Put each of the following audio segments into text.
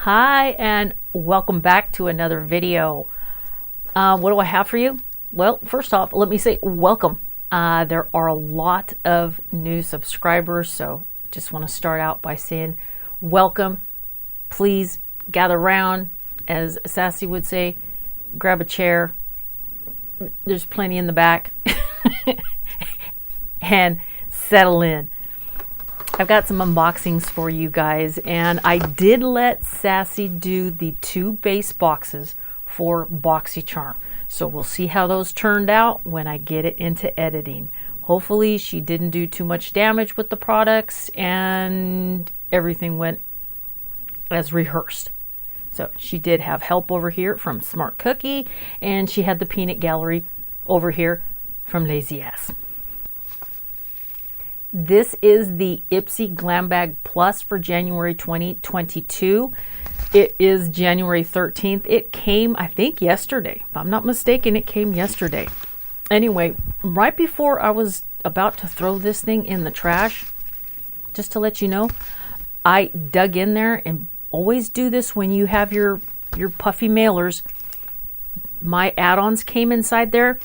Hi and welcome back to another video. What do I have for you? Well, first off, let me say welcome. There are a lot of new subscribers, so just want to start out by saying welcome. Please gather around, as Sassy would say, grab a chair. There's plenty in the back and settle in. I've got some unboxings for you guys, and I did let Sassy do the 2 base boxes for BOXYCHARM. So we'll see how those turned out when I get it into editing. Hopefully she didn't do too much damage with the products and everything went as rehearsed. So she did have help over here from Smart Cookie, and she had the peanut gallery over here from Lazy Ass. This is the IPSY Glam Bag Plus for January 2022. It is January 13th. It came, I think, yesterday. If I'm not mistaken, it came yesterday. Anyway, right before I was about to throw this thing in the trash, just to let you know, I dug in there, and always do this when you have your puffy mailers. My add-ons came inside there,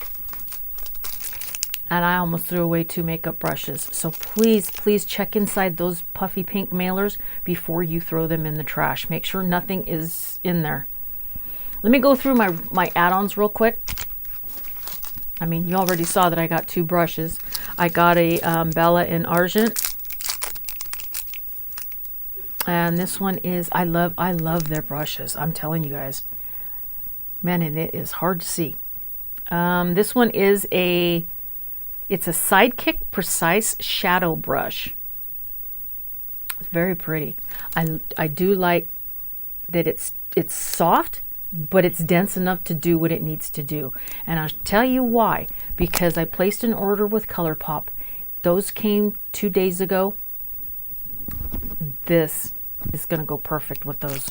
and I almost threw away 2 makeup brushes. So please check inside those puffy pink mailers before you throw them in the trash. Make sure nothing is in there. Let me go through my add-ons real quick. I mean, you already saw that I got 2 brushes. I got a Bella in Argent. And this one is, I love their brushes. I'm telling you guys. Man, and it is hard to see. This one is it's a Sidekick Precise Shadow Brush. It's very pretty. I do like that it's soft, but it's dense enough to do what it needs to do. And I'll tell you why. Because I placed an order with ColourPop. Those came 2 days ago. This is going to go perfect with those.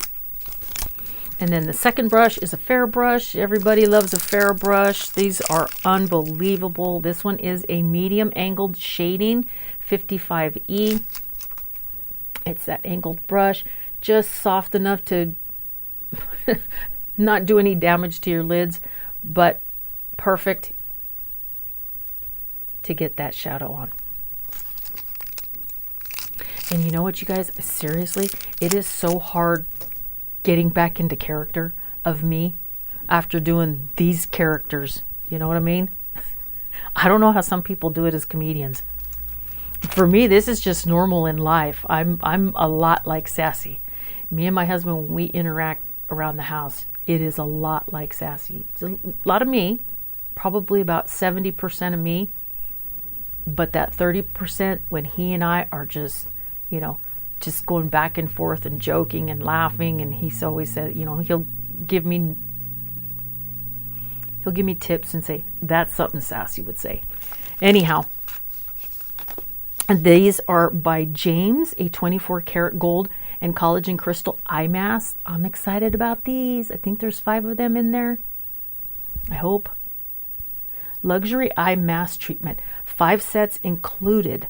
And then the second brush is a fair brush. Everybody loves a fair brush. These are unbelievable. This one is a medium angled shading 55E. It's that angled brush, just soft enough to not do any damage to your lids, but perfect to get that shadow on. And you know what, you guys, seriously, it is so hard getting back into character of me after doing these characters. You know what I mean? I don't know how some people do it as comedians. For me, this is just normal in life. I'm a lot like Sassy. Me and my husband, when we interact around the house, it is a lot like Sassy. It's a lot of me, probably about 70% of me, but that 30% when he and I are just, you know, just going back and forth and joking and laughing, and he's always said, you know, he'll give me tips and say, that's something Sassy would say. Anyhow, and these are by James, a 24 karat gold and collagen crystal eye mask. I'm excited about these. I think there's 5 of them in there. I hope. Luxury eye mask treatment, 5 sets included.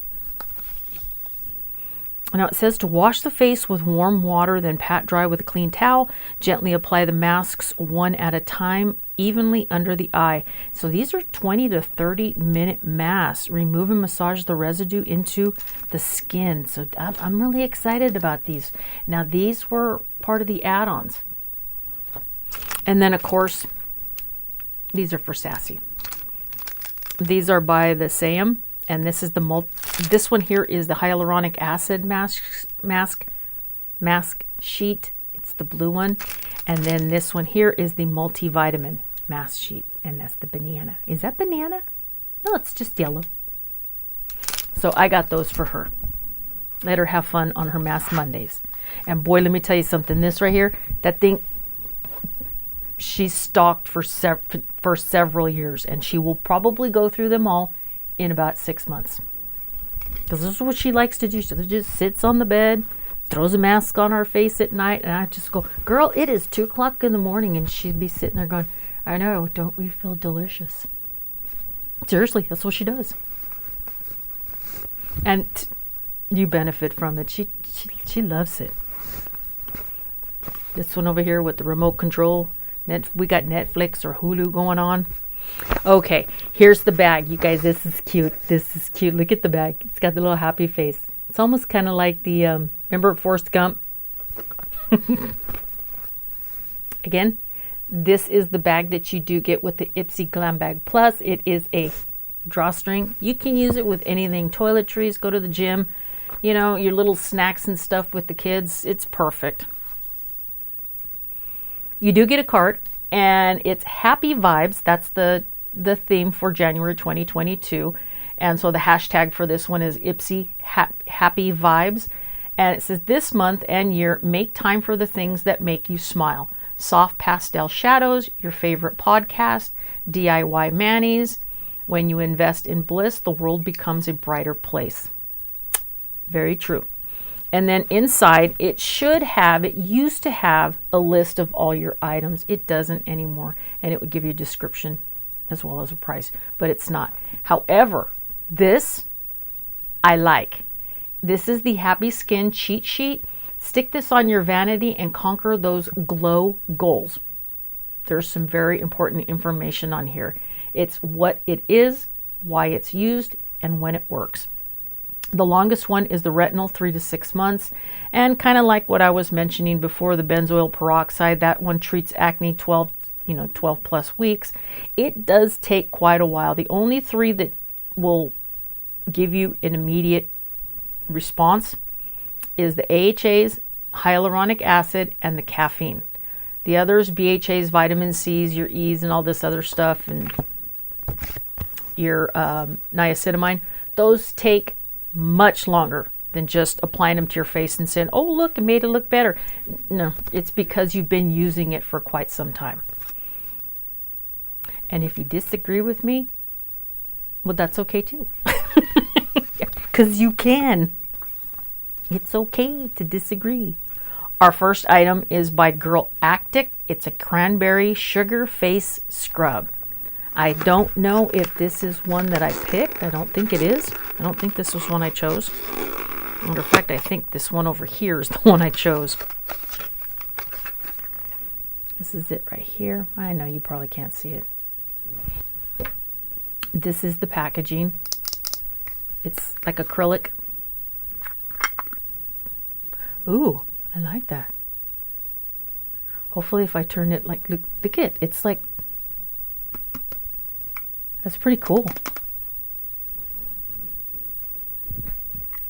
Now it says to wash the face with warm water, then pat dry with a clean towel. Gently apply the masks 1 at a time, evenly under the eye. So these are 20 to 30 minute masks. Remove and massage the residue into the skin. So I'm really excited about these. Now these were part of the add-ons. And then of course, these are for Sassy. These are by the Yea, and this is this one here is the hyaluronic acid mask sheet. It's the blue one. And then this one here is the multivitamin mask sheet, and that's the banana. Is that banana? No, it's just yellow. So I got those for her. Let her have fun on her Mask Mondays. And boy, let me tell you something. This right here, that thing, she's stocked for several years, and she will probably go through them all in about 6 months. Because this is what she likes to do. She just sits on the bed, throws a mask on her face at night, and I just go, girl, it is 2 o'clock in the morning, and she'd be sitting there going, I know, don't we feel delicious? Seriously, that's what she does. And you benefit from it. She loves it. This one over here with the remote control. We got Netflix or Hulu going on. Okay, here's the bag. You guys, this is cute. This is cute. Look at the bag. It's got the little happy face. It's almost kind of like the, remember Forrest Gump? Again, this is the bag that you do get with the IPSY Glam Bag Plus. It is a drawstring. You can use it with anything. Toiletries, go to the gym, you know, your little snacks and stuff with the kids. It's perfect. You do get a card, and it's Happy Vibes. That's the theme for January 2022. And so the hashtag for this one is IPSY Happy Vibes. And it says, this month and year, make time for the things that make you smile. Soft pastel shadows, your favorite podcast, DIY manis. When you invest in bliss, the world becomes a brighter place. Very true. And then inside, it used to have a list of all your items. It doesn't anymore. And it would give you a description as well as a price, but it's not. However, this I like. This is the Happy Skin Cheat Sheet. Stick this on your vanity and conquer those glow goals. There's some very important information on here. It's what it is, why it's used, and when it works. The longest one is the retinol, 3 to 6 months. And kind of like what I was mentioning before, the benzoyl peroxide, that one treats acne 12 plus weeks. It does take quite a while. The only 3 that will give you an immediate response is the AHAs, hyaluronic acid, and the caffeine. The others, BHAs, vitamin C's, your E's, and all this other stuff, and your niacinamide, those take much longer than just applying them to your face and saying, oh, look, it made it look better. No, it's because you've been using it for quite some time. And if you disagree with me, well, that's okay too. Because you can. It's okay to disagree. Our first item is by Girl Actic. It's a cranberry sugar face scrub. I don't know if this is one that I picked. I don't think it is. I don't think this was one I chose. Matter of fact, I think this one over here is the one I chose. This is it right here. I know you probably can't see it. This is the packaging. It's like acrylic. Ooh, I like that. Hopefully if I turn it like, look at it. It's like, that's pretty cool.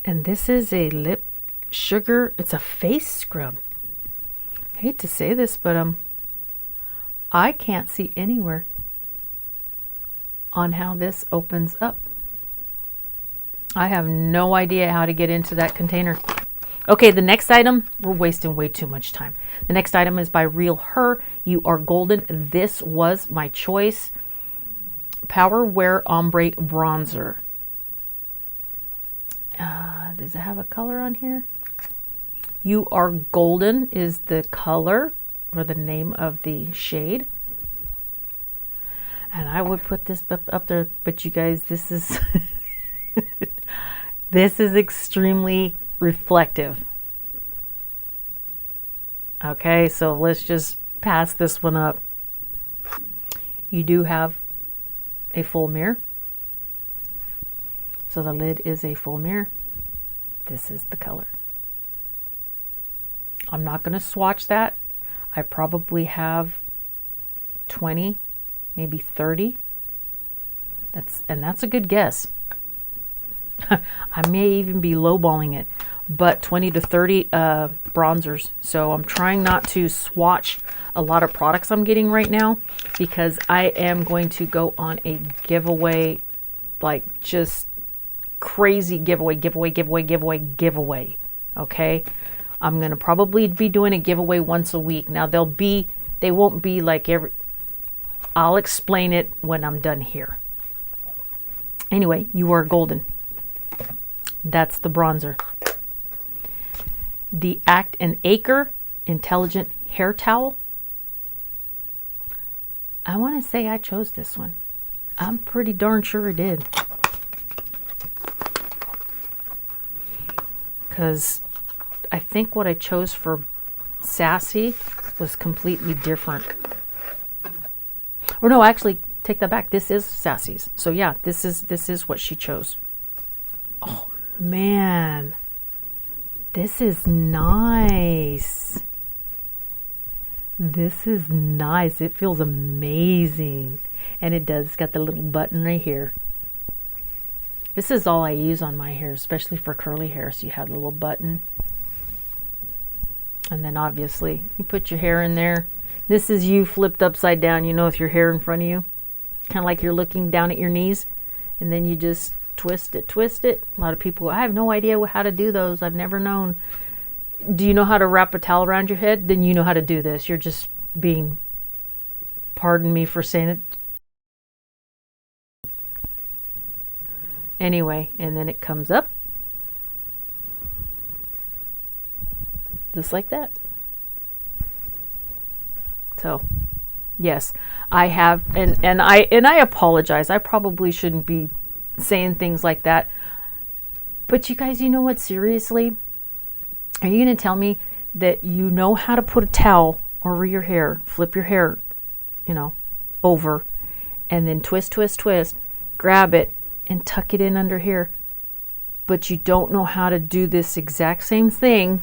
And this is a lip sugar. It's a face scrub. I hate to say this, but I can't see anywhere on how this opens up. I have no idea how to get into that container. Okay, the next item, we're wasting way too much time. The next item is by Real Her. You Are Golden. This was my choice. Power Wear Ombre Bronzer. Does it have a color on here? You Are Golden is the color or the name of the shade. And I would put this up there, but you guys, this is this is extremely reflective. Okay, so let's just pass this one up. You do have a full mirror. So the lid is a full mirror. This is the color. I'm not going to swatch that. I probably have 20, maybe 30. That's a good guess. I may even be lowballing it, but 20 to 30 bronzers. So I'm trying not to swatch a lot of products I'm getting right now, because I am going to go on a giveaway, like just crazy giveaway. Okay, I'm gonna probably be doing a giveaway once a week. Now they won't be like every, I'll explain it when I'm done here. Anyway, You Are Golden. That's the bronzer. The Act+acre Intelligent Hair Towel. I want to say I chose this one. I'm pretty darn sure I did. Because I think what I chose for Sassy was completely different. Or no, actually, take that back. This is Sassy's. So yeah, this is what she chose. Oh man, this is nice. This is nice. It feels amazing. And it does. It's got the little button right here. This is all I use on my hair, especially for curly hair. So you have the little button. And then obviously you put your hair in there. This is you flipped upside down, you know, with your hair in front of you. Kind of like you're looking down at your knees. And then you just twist it, twist it. A lot of people, I have no idea how to do those. I've never known. Do you know how to wrap a towel around your head? Then you know how to do this. You're just being, pardon me for saying it. Anyway, and then it comes up. Just like that. So, yes, I have, and I apologize. I probably shouldn't be saying things like that. But you guys, you know what? Seriously, are you going to tell me that you know how to put a towel over your hair, flip your hair, you know, over, and then twist, twist, twist, grab it, and tuck it in under here, but you don't know how to do this exact same thing?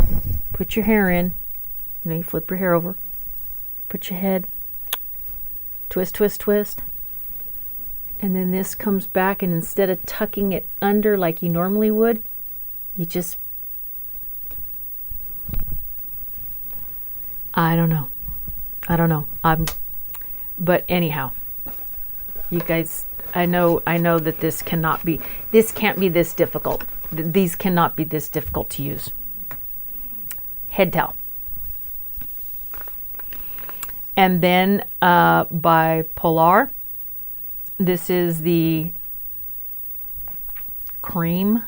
Put your hair in, you know, you flip your hair over, put your head, twist, twist, twist, and then this comes back, and instead of tucking it under like you normally would, you just, I don't know. But anyhow, you guys, I know that this can't be this difficult. These cannot be this difficult to use. Head towel. And then by Polar, this is the cream.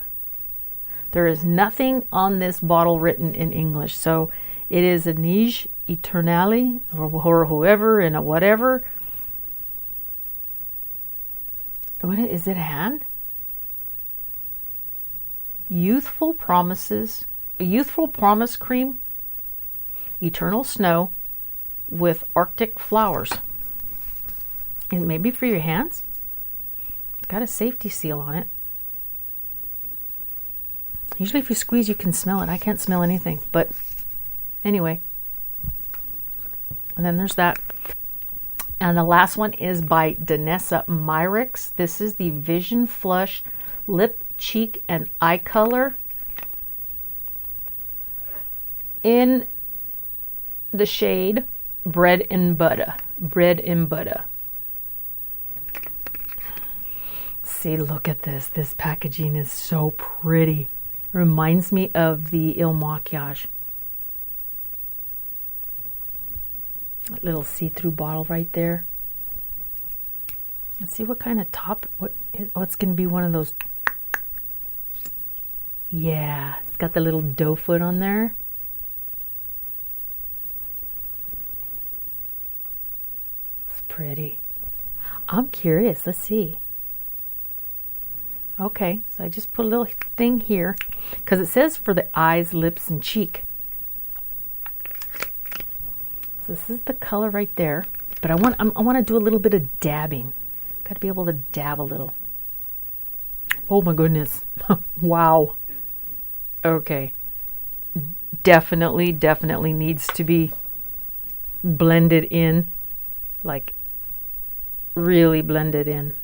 There is nothing on this bottle written in English. So it is a Neige Eternale or whoever and a whatever. What is it? A hand? Youthful Promise Cream, Eternal Snow with Arctic Flowers. And maybe for your hands? It's got a safety seal on it. Usually if you squeeze you can smell it. I can't smell anything, but anyway. And then there's that. And the last one is by Danessa Myricks. This is the Vision Flush Lip, Cheek, and Eye Color in the shade Bread and Butter. Bread and Butter. See, look at this. This packaging is so pretty. It reminds me of the Il Maquillage. That little see-through bottle right there. Let's see what kind of top. What's going to be one of those. Yeah, it's got the little doe foot on there. It's pretty. I'm curious. Let's see. Okay, so I just put a little thing here because it says for the eyes, lips, and cheek. So this is the color right there, but I want to do a little bit of dabbing. Got to be able to dab a little. Oh my goodness. Wow. Okay. Definitely needs to be blended in. Like really blended in.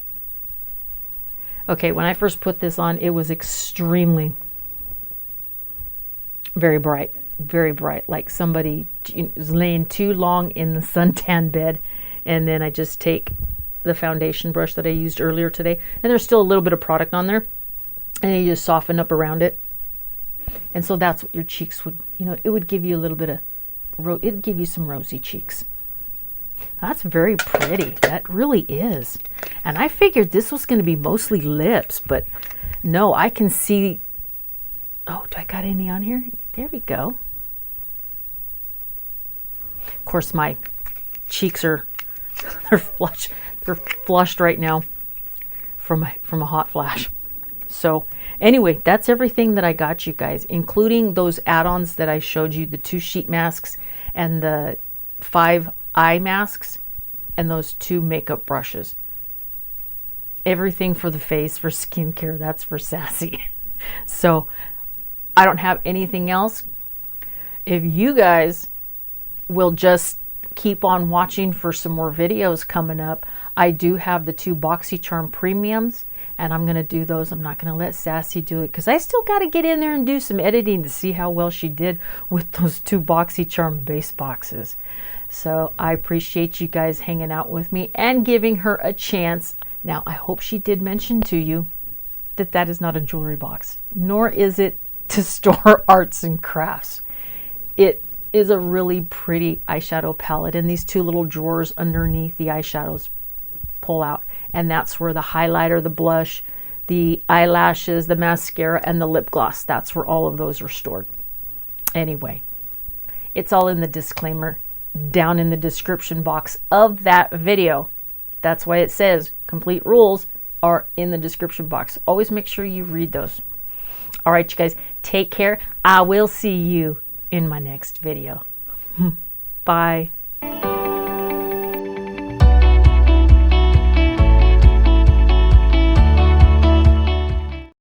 Okay, when I first put this on, it was extremely very bright. Very bright, like somebody is laying too long in the suntan bed. And then I just take the foundation brush that I used earlier today, and there's still a little bit of product on there, and you just soften up around it. And so that's what your cheeks would, you know, it would give you a little bit of it'd give you some rosy cheeks. That's very pretty. That really is. And I figured this was going to be mostly lips, but no, I can see. Oh, do I got any on here? There we go. Of course, my cheeks are they're flushed right now from a hot flash. So anyway, that's everything that I got you guys, including those add-ons that I showed you, the 2 sheet masks and the 5 eye masks and those 2 makeup brushes. Everything for the face, for skincare, that's for Sassy. So I don't have anything else. If you guys will just keep on watching for some more videos coming up, I do have the 2 BOXYCHARM premiums, and I'm going to do those. I'm not going to let Sassy do it because I still got to get in there and do some editing to see how well she did with those 2 BOXYCHARM base boxes. So I appreciate you guys hanging out with me and giving her a chance. Now, I hope she did mention to you that that is not a jewelry box, nor is it to store arts and crafts. It is a really pretty eyeshadow palette, and these 2 little drawers underneath the eyeshadows pull out, and that's where the highlighter, the blush, the eyelashes, the mascara, and the lip gloss, that's where all of those are stored. Anyway, it's all in the disclaimer down in the description box of that video. That's why it says complete rules are in the description box. Always make sure you read those. All right, you guys, take care. I will see you in my next video. Bye.